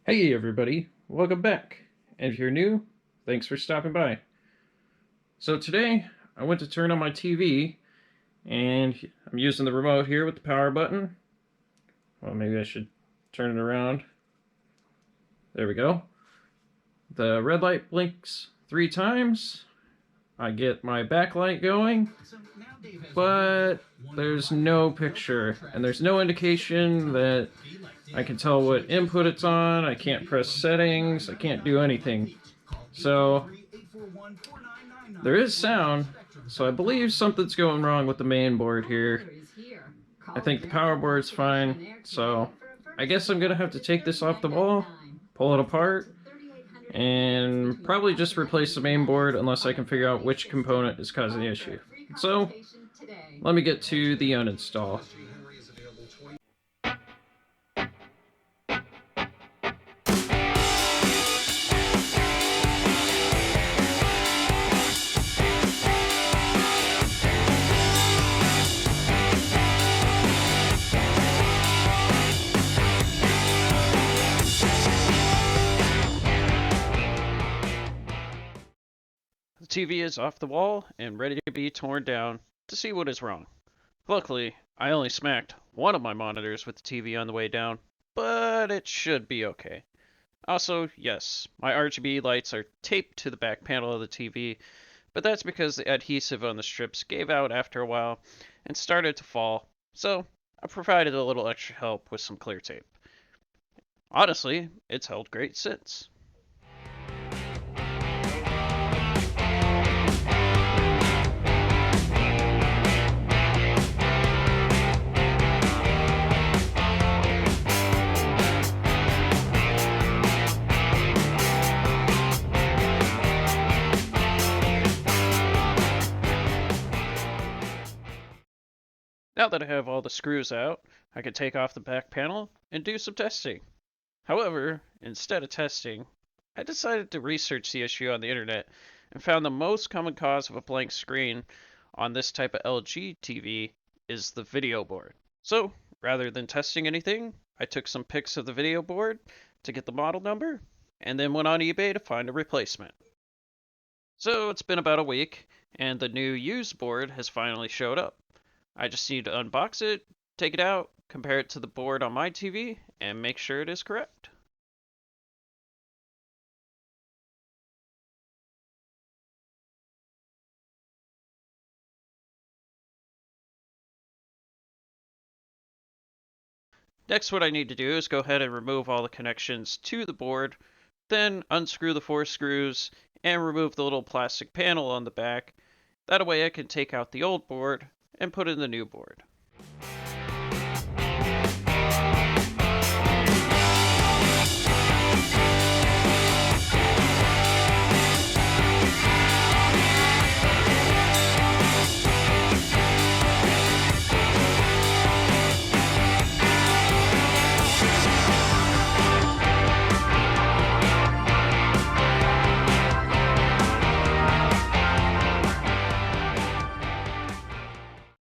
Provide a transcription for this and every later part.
Hey everybody, welcome back. And if you're new, thanks for stopping by. So today, I went to turn on my TV, and I'm using the remote here with the power button. Well, maybe I should turn it around. There we go. The red light blinks 3 times. I get my backlight going, but there's no picture, and there's no indication that I can tell what input it's on. I can't press settings, I can't do anything. So there is sound, so I believe something's going wrong with the main board here. I think the power board's fine, so I guess I'm gonna have to take this off the wall, pull it apart, and probably just replace the main board unless I can figure out which component is causing the issue. So let me get to the uninstall. The TV is off the wall and ready to be torn down to see what is wrong. Luckily, I only smacked one of my monitors with the TV on the way down, but it should be okay. Also, yes, my RGB lights are taped to the back panel of the TV, but that's because the adhesive on the strips gave out after a while and started to fall, so I provided a little extra help with some clear tape. Honestly, it's held great since. Now that I have all the screws out, I can take off the back panel and do some testing. However, instead of testing, I decided to research the issue on the internet and found the most common cause of a blank screen on this type of LG TV is the video board. So, rather than testing anything, I took some pics of the video board to get the model number and then went on eBay to find a replacement. So, it's been about a week and the new used board has finally showed up. I just need to unbox it, take it out, compare it to the board on my TV, and make sure it is correct. Next, what I need to do is go ahead and remove all the connections to the board, then unscrew the 4 screws and remove the little plastic panel on the back. That way I can take out the old board and put in the new board.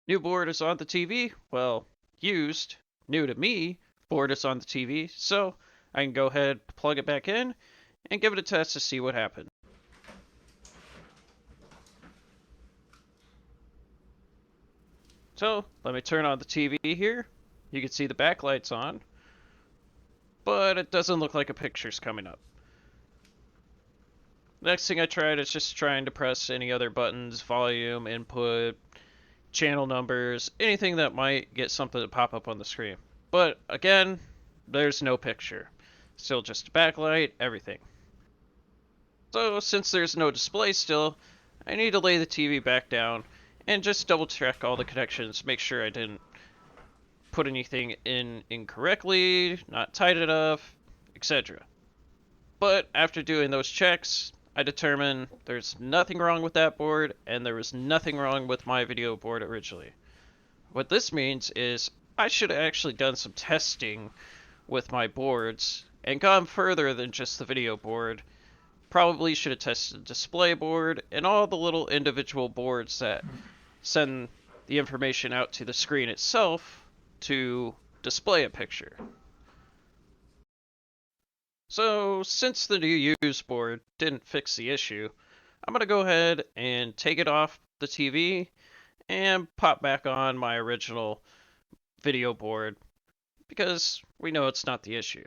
New board is on the TV. Well, used, new to me, board is on the TV, so I can go ahead, plug it back in, and give it a test to see what happens. So, let me turn on the TV here. You can see the backlight's on, but it doesn't look like a picture's coming up. Next thing I tried is just trying to press any other buttons, volume, input, channel numbers, anything that might get something to pop up on the screen. But again, there's no picture. Still just a backlight, everything. So since there's no display still, I need to lay the TV back down and just double check all the connections, make sure I didn't put anything in incorrectly, not tight enough, etc. But after doing those checks, I determined there's nothing wrong with that board, and there was nothing wrong with my video board originally. What this means is I should have actually done some testing with my boards and gone further than just the video board. Probably should have tested the display board and all the little individual boards that send the information out to the screen itself to display a picture. So, since the new use board didn't fix the issue, I'm gonna go ahead and take it off the TV and pop back on my original video board because we know it's not the issue.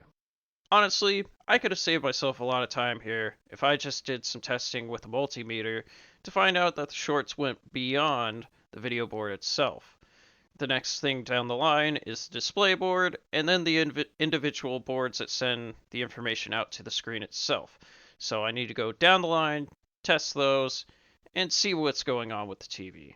Honestly, I could have saved myself a lot of time here if I just did some testing with a multimeter to find out that the shorts went beyond the video board itself. The next thing down the line is the display board, and then the individual boards that send the information out to the screen itself. So I need to go down the line, test those, and see what's going on with the TV.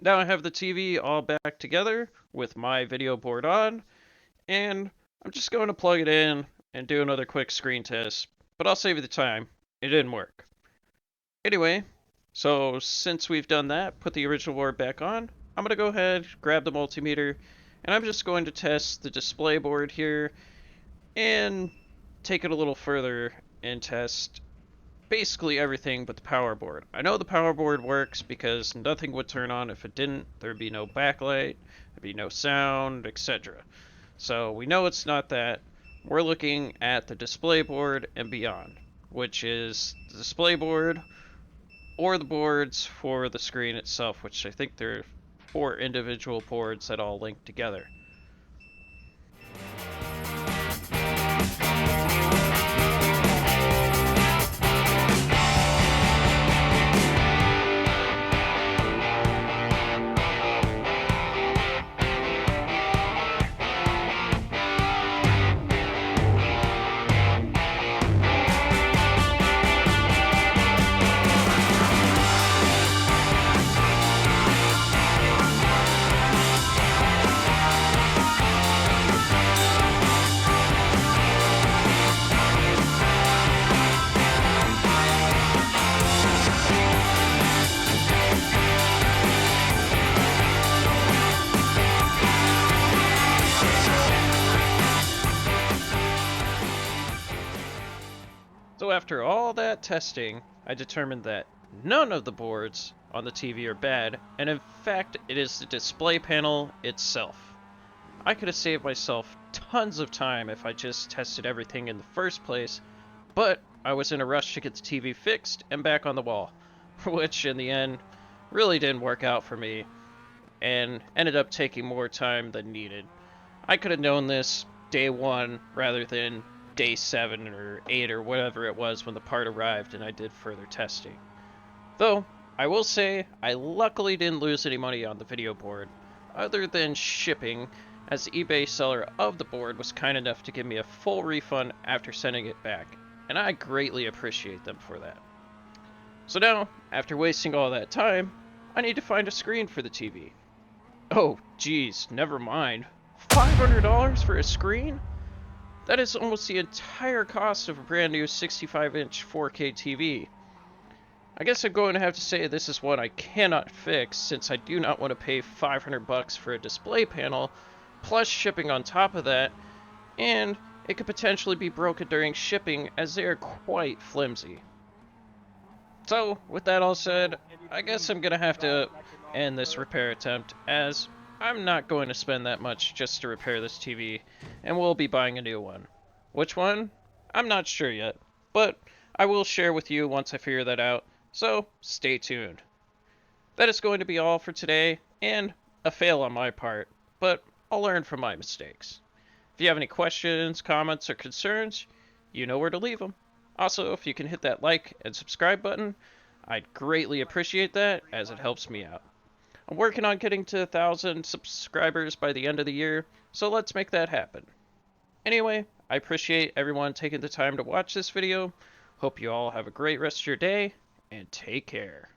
Now I have the TV all back together with my video board on, and I'm just going to plug it in and do another quick screen test, but I'll save you the time. It didn't work. Anyway, so since we've done that, put the original board back on, I'm going to go ahead, grab the multimeter, and I'm just going to test the display board here and take it a little further and test basically everything but the power board. I know the power board works because nothing would turn on if it didn't. There'd be no backlight, there'd be no sound, etc. So we know it's not that. We're looking at the display board and beyond, which is the display board or the boards for the screen itself, which I think they're 4 individual boards that all link together. So after all that testing, I determined that none of the boards on the TV are bad, and in fact it is the display panel itself. I could have saved myself tons of time if I just tested everything in the first place, but I was in a rush to get the TV fixed and back on the wall, which in the end really didn't work out for me and ended up taking more time than needed. I could have known this day 1 rather than day 7 or 8 or whatever it was when the part arrived and I did further testing. Though, I will say, I luckily didn't lose any money on the video board, other than shipping, as the eBay seller of the board was kind enough to give me a full refund after sending it back, and I greatly appreciate them for that. So now, after wasting all that time, I need to find a screen for the TV. Oh, geez, never mind. $500 for a screen? That is almost the entire cost of a brand new 65-inch 4K TV. I guess I'm going to have to say this is one I cannot fix since I do not want to pay $500 for a display panel, plus shipping on top of that, and it could potentially be broken during shipping as they are quite flimsy. So, with that all said, I guess I'm going to have to end this repair attempt as I'm not going to spend that much just to repair this TV, and we'll be buying a new one. Which one? I'm not sure yet, but I will share with you once I figure that out, so stay tuned. That is going to be all for today, and a fail on my part, but I'll learn from my mistakes. If you have any questions, comments, or concerns, you know where to leave them. Also, if you can hit that like and subscribe button, I'd greatly appreciate that as it helps me out. I'm working on getting to 1,000 subscribers by the end of the year, so let's make that happen. Anyway, I appreciate everyone taking the time to watch this video. Hope you all have a great rest of your day, and take care.